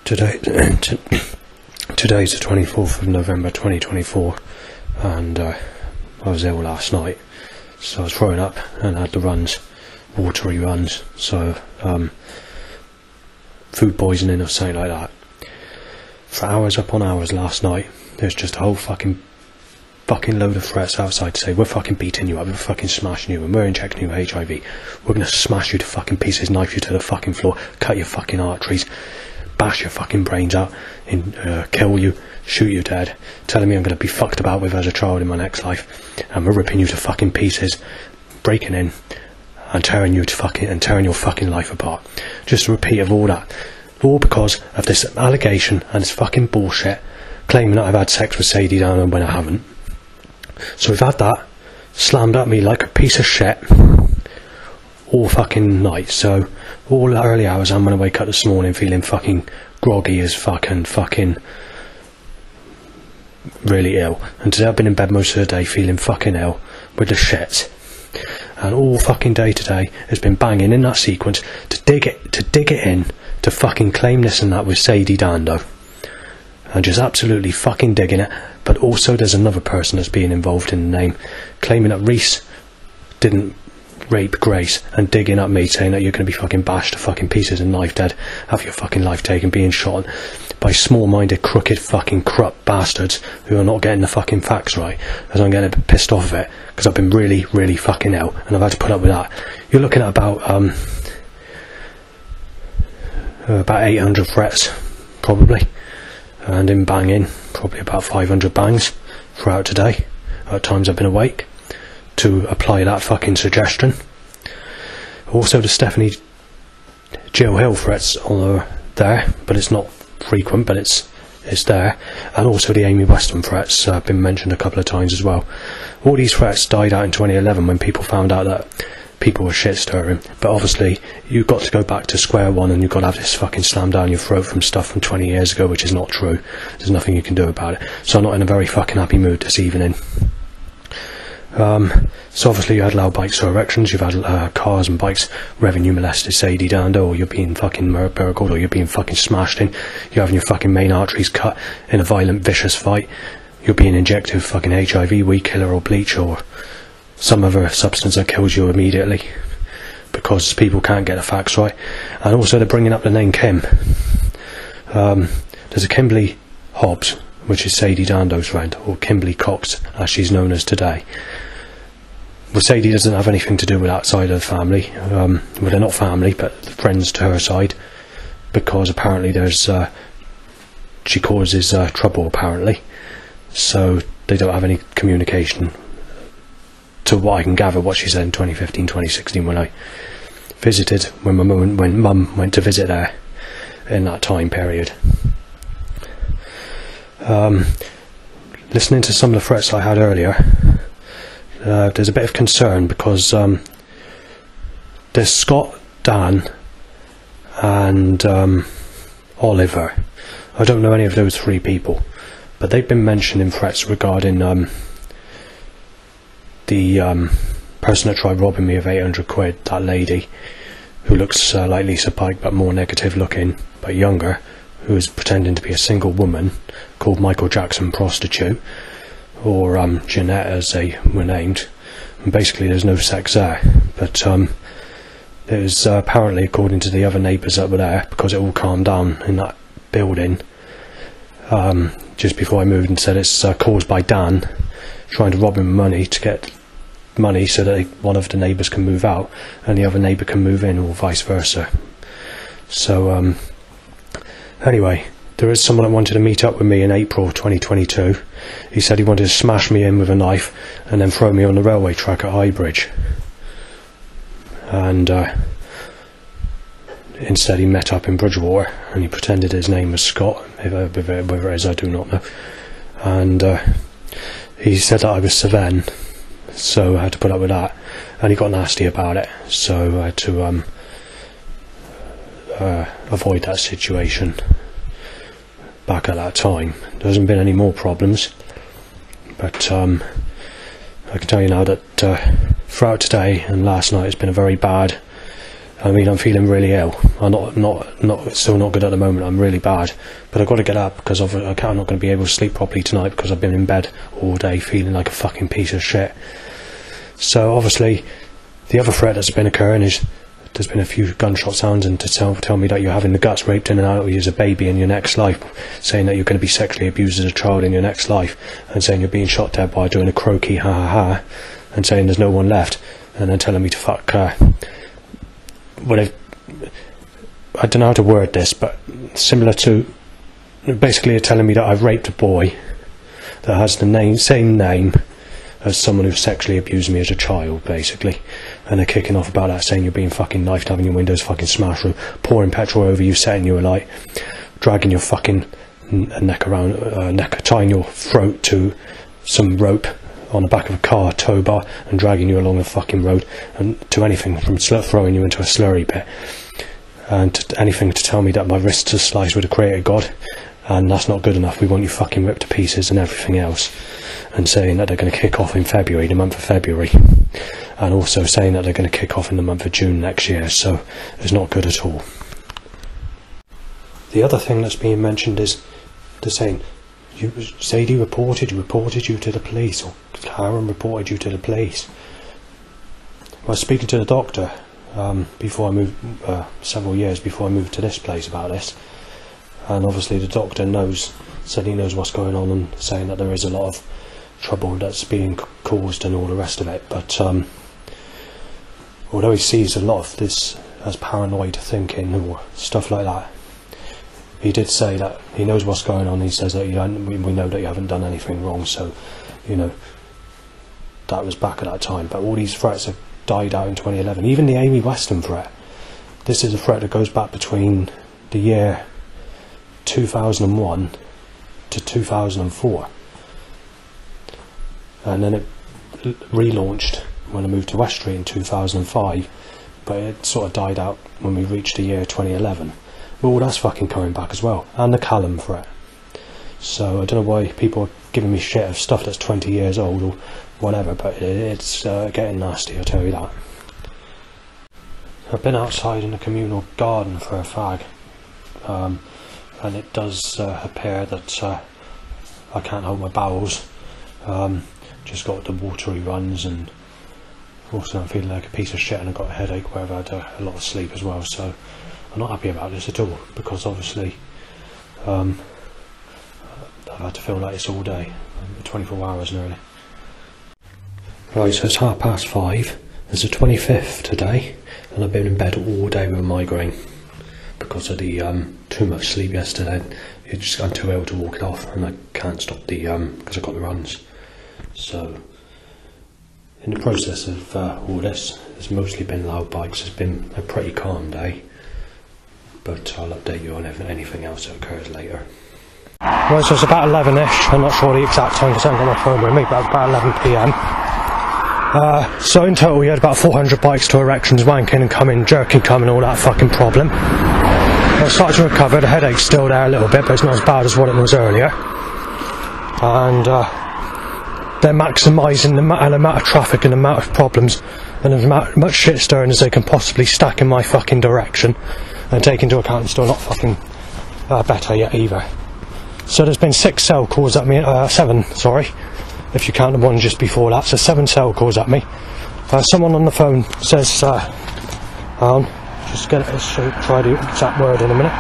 Today, today's the 24th of November 2024, and I was ill last night, so I was throwing up and had the runs, watery runs, so food poisoning or something like that. For hours upon hours last night, there's just a whole fucking load of threats outside to say, we're fucking beating you up, we're fucking smashing you, and we're injecting you with HIV, we're gonna smash you to fucking pieces, knife you to the fucking floor, cut your fucking arteries, bash your fucking brains out, kill you, shoot you dead, telling me I'm going to be fucked about with as a child in my next life, and we're ripping you to fucking pieces, breaking in and tearing your fucking life apart. Just a repeat of all that, all because of this allegation and this fucking bullshit claiming that I've had sex with Sadie Down when I haven't. So we've had that slammed at me like a piece of shit all fucking night. So all the early hours, I'm gonna wake up this morning feeling fucking groggy as fucking really ill. And today I've been in bed most of the day feeling fucking ill with the shits. And all fucking day today has been banging in that sequence to dig it in, to fucking claim this and that with Sadie Dando. And just absolutely fucking digging it. But also there's another person that's being involved in the name, claiming that Reese didn't rape Grace, and digging at me saying that you're going to be fucking bashed to fucking pieces and knife dead, have your fucking life taken, being shot by small-minded, crooked, fucking corrupt bastards who are not getting the fucking facts right, as I'm getting a bit pissed off of it, because I've been really, really fucking ill, and I've had to put up with that. You're looking at about 800 threats, probably, and in banging, probably about 500 bangs throughout today, at times I've been awake, to apply that fucking suggestion. Also the Stephanie Jill Hill threats are there, but it's not frequent, but it's there. And also the Amy Weston threats have been mentioned a couple of times as well. All these threats died out in 2011 when people found out that people were shit stirring, but obviously you've got to go back to square one and you've got to have this fucking slammed down your throat from stuff from 20 years ago, which is not true. There's nothing you can do about it. So I'm not in a very fucking happy mood this evening. So obviously you had loud bikes or erections, you've had cars and bikes revving you molested Sadie Dando, or you're being fucking burgled, or you're being fucking smashed in, you're having your fucking main arteries cut in a violent, vicious fight, you're being injected with fucking HIV, weed killer or bleach or some other substance that kills you immediately, because people can't get the facts right. And also they're bringing up the name Kim. There's a Kimberly Hobbs, which is Sadie Dando's friend, or Kimberly Cox as she's known as today. Well, Sadie doesn't have anything to do with that side of the family. Well, they're not family, but friends to her side, because apparently there's she causes trouble apparently, so they don't have any communication, to what I can gather what she said in 2015, 2016 when I visited, when mum went to visit her in that time period. Listening to some of the threats I had earlier, there's a bit of concern, because there's Scott, Dan and Oliver. I don't know any of those three people, but they've been mentioned in threats regarding the person that tried robbing me of 800 quid, that lady who looks like Lisa Pike but more negative looking but younger, who is pretending to be a single woman called Michael Jackson Prostitute, or Jeanette as they were named, and basically there's no sex there, but it was apparently, according to the other neighbours that were there, because it all calmed down in that building just before I moved, and said it's caused by Dan trying to rob him of money to get money so that one of the neighbours can move out and the other neighbour can move in, or vice versa. So anyway, there is someone that wanted to meet up with me in April 2022. He said he wanted to smash me in with a knife and then throw me on the railway track at Highbridge. And instead he met up in Bridgewater, and he pretended his name was Scott, whether it is I do not know. And he said that I was Savenne, so I had to put up with that. And he got nasty about it, so I had to avoid that situation back at that time. There hasn't been any more problems, but I can tell you now that throughout today and last night it's been a very bad I mean, I'm feeling really ill. I'm still not good at the moment. I'm really bad, but I've got to get up because I'm not going to be able to sleep properly tonight because I've been in bed all day feeling like a fucking piece of shit. So obviously, the other threat that's been occurring is there's been a few gunshot sounds, and to tell me that you're having the guts raped in and out of you as a baby in your next life, saying that you're going to be sexually abused as a child in your next life, and saying you're being shot dead by doing a croaky ha ha ha, and saying there's no one left, and then telling me to fuck. I don't know how to word this, but similar to basically telling me that I've raped a boy that has the same name as someone who sexually abused me as a child, basically. And they're kicking off about that, saying you're being fucking knifed, having your windows fucking smashed through, pouring petrol over you, setting you alight, dragging your fucking neck around, tying your throat to some rope on the back of a car tow bar and dragging you along the fucking road, and to anything from throwing you into a slurry pit, and anything to tell me that my wrists are sliced with a creator god, and that's not good enough. We want you fucking ripped to pieces and everything else, and saying that they're going to kick off in February, the month of February, and also saying that they're going to kick off in the month of June next year. So it's not good at all. The other thing that's being mentioned is they're saying Sadie reported you to the police, or Karen reported you to the police. I was speaking to the doctor before I moved, several years before I moved to this place, about this, and obviously the doctor said he knows what's going on, and saying that there is a lot of trouble that's being caused and all the rest of it, but although he sees a lot of this as paranoid thinking or stuff like that, he did say that he knows what's going on. He says that we know that you haven't done anything wrong, so you know that was back at that time, but all these threats have died out in 2011. Even the Amy Weston threat, this is a threat that goes back between the year 2001 to 2004, and then it relaunched when I moved to West Street in 2005, but it sort of died out when we reached the year 2011. Well, that's fucking coming back as well, and the Callum threat. So I don't know why people are giving me shit of stuff that's 20 years old or whatever, but it's getting nasty, I'll tell you that. I've been outside in the communal garden for a fag, and it does appear that I can't hold my bowels. Just got the watery runs, and also I'm feeling like a piece of shit, and I've got a headache where I've had a lot of sleep as well, so I'm not happy about this at all, because obviously I've had to feel like this all day, 24 hours nearly. Right, so it's 5:30, it's the 25th today, and I've been in bed all day with a migraine because of the too much sleep yesterday. I'm too ill to walk it off, and I can't stop because I've got the runs. So in the process of all this, it's mostly been loud bikes. It's been a pretty calm day, but I'll update you on anything else that occurs later. Right, so it's about 11ish, I'm not sure the exact time because I haven't got my phone with me, but about 11 PM. So in total we had about 400 bikes to erections, wanking and coming, jerking coming, all that fucking problem. I started to recover, the headache's still there a little bit, but it's not as bad as what it was earlier. And they're maximising the amount of traffic and the amount of problems and as much shit stirring as they can possibly stack in my fucking direction, and take into account it's still not fucking better yet either. So there's been 6 cell calls at me, 7, sorry, if you count the one just before that, so 7 cell calls at me. Someone on the phone says, just get it, try the exact word in a minute.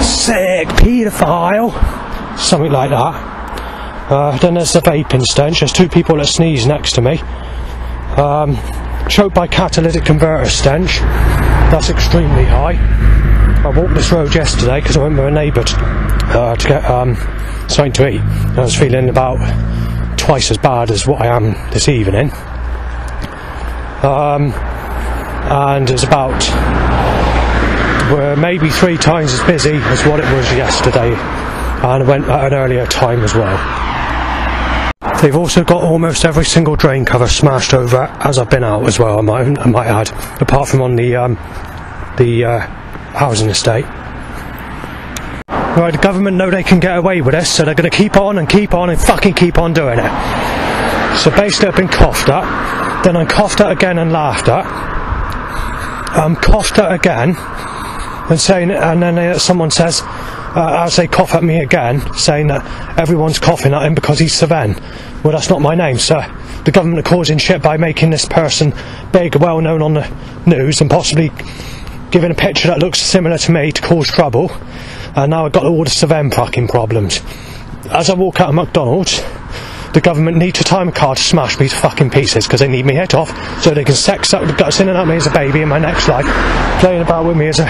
Sick paedophile, something like that. Then there's the vaping stench. There's 2 people that sneeze next to me. Choked by catalytic converter stench. That's extremely high. I walked this road yesterday because I went with a neighbour to get something to eat. I was feeling about twice as bad as what I am this evening. And it's about maybe 3 times as busy as what it was yesterday, and I went at an earlier time as well. They've also got almost every single drain cover smashed over as I've been out as well, I might add, apart from on the housing estate. Right, the government know they can get away with this, so they're going to keep on and fucking keep on doing it. So basically I've been coughed at, then I'm coughed at again and laughed at. I'm coughed at again, and then someone says, as they cough at me again, saying that everyone's coughing at him because he's Saven. Well, that's not my name, sir. The government are causing shit by making this person big, well known on the news, and possibly giving a picture that looks similar to me to cause trouble. And now I've got all the Saven fucking problems. As I walk out of McDonald's, the government need to tie my car to smash me to fucking pieces because they need me head off so they can sex up the guts in and out me as a baby in my next life, playing about with me as a...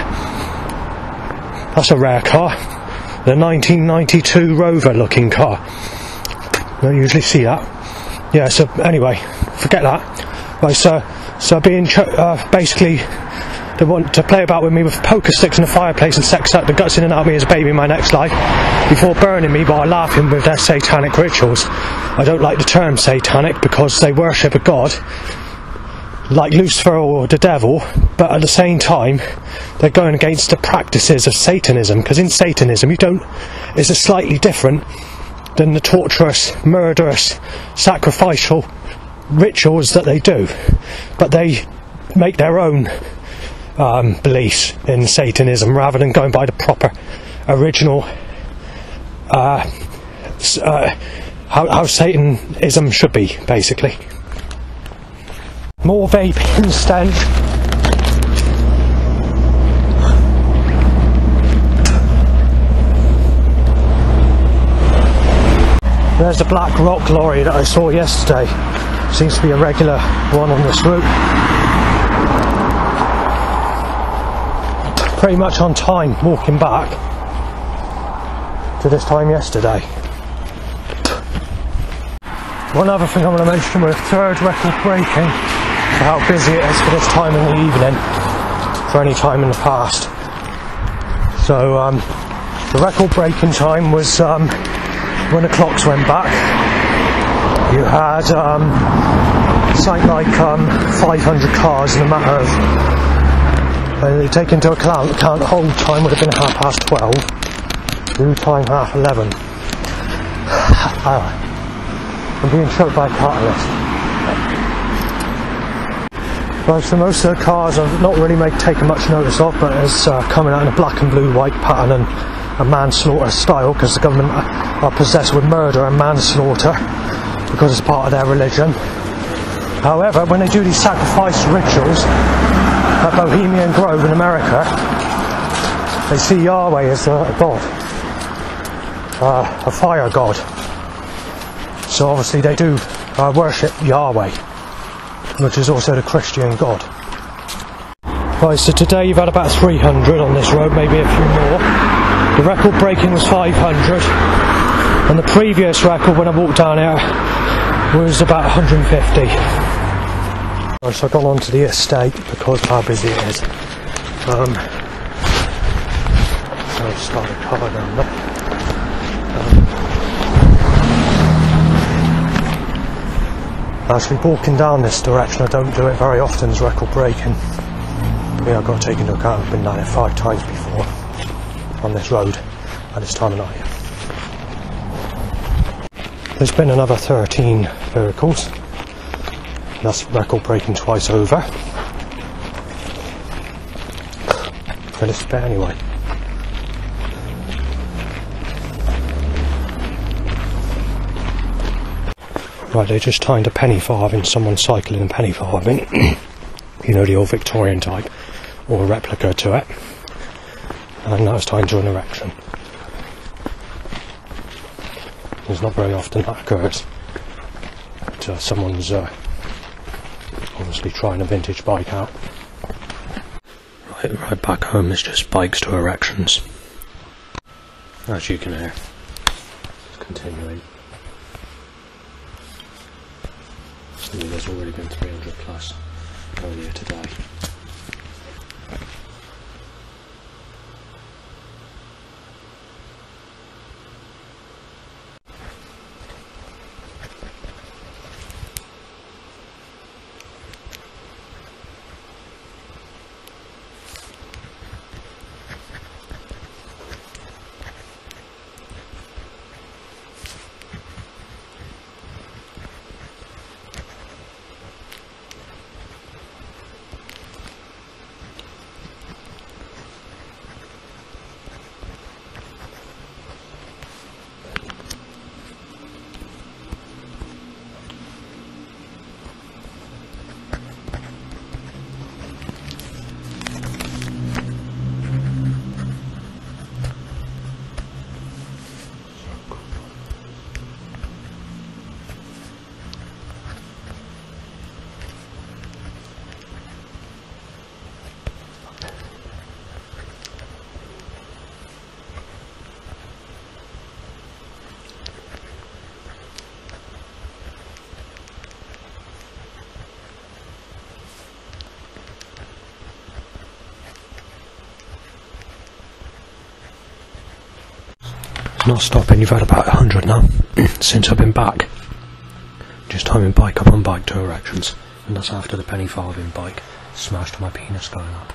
That's a rare car. The 1992 Rover looking car. Don't usually see that. Yeah, so anyway, forget that. Right, so being basically, they want to play about with me with poker sticks in the fireplace and sex up the guts in and out of me as a baby in my next life before burning me while laughing with their satanic rituals. I don't like the term satanic because they worship a god like Lucifer or the devil, but at the same time they're going against the practices of Satanism, because in Satanism it's a slightly different than the torturous, murderous, sacrificial rituals that they do, but they make their own beliefs in Satanism rather than going by the proper original how Satanism should be, basically. More vaping stench. There's the black rock lorry that I saw yesterday. Seems to be a regular one on this route. Pretty much on time walking back to this time yesterday. One other thing I want to mention, with third record breaking, how busy it is for this time in the evening for any time in the past. So the record breaking time was when the clocks went back. You had something like 500 cars in a matter of, and you take into account the whole time would have been 12:30, new time 11:30. I'm being choked by a catalyst. Right, so most of the cars I've not really taken much notice of, but it's coming out in a black and blue white pattern and a manslaughter style, because the government are possessed with murder and manslaughter because it's part of their religion. However, when they do these sacrifice rituals at Bohemian Grove in America, they see Yahweh as a god, a fire god. So obviously they do worship Yahweh, which is also the Christian God. Right, so today you've had about 300 on this road, maybe a few more. The record breaking was 500, and the previous record when I walked down here was about 150. Right, so I've gone on to the estate because of how busy it is. So I'll start a car down there. Actually, walking down this direction, I don't do it very often as record breaking. Yeah, I've got to take into account I've been down here 5 times before on this road at this time of night. There's been another 13 vehicles. That's record breaking twice over. For this bit anyway. Right, they just timed a penny farthing, someone cycling a penny farthing. You know, the old Victorian type, or a replica to it. And that was timed during erection. It's not very often that occurs. But someone's obviously trying a vintage bike out. Right back home, it's just bikes to erections. As you can hear. It's continuing. There's already been 300 plus earlier today. Not stopping, you've had about 100 now, since I've been back. Just timing bike up on bike to erections, and that's after the penny farthing bike smashed my penis going up.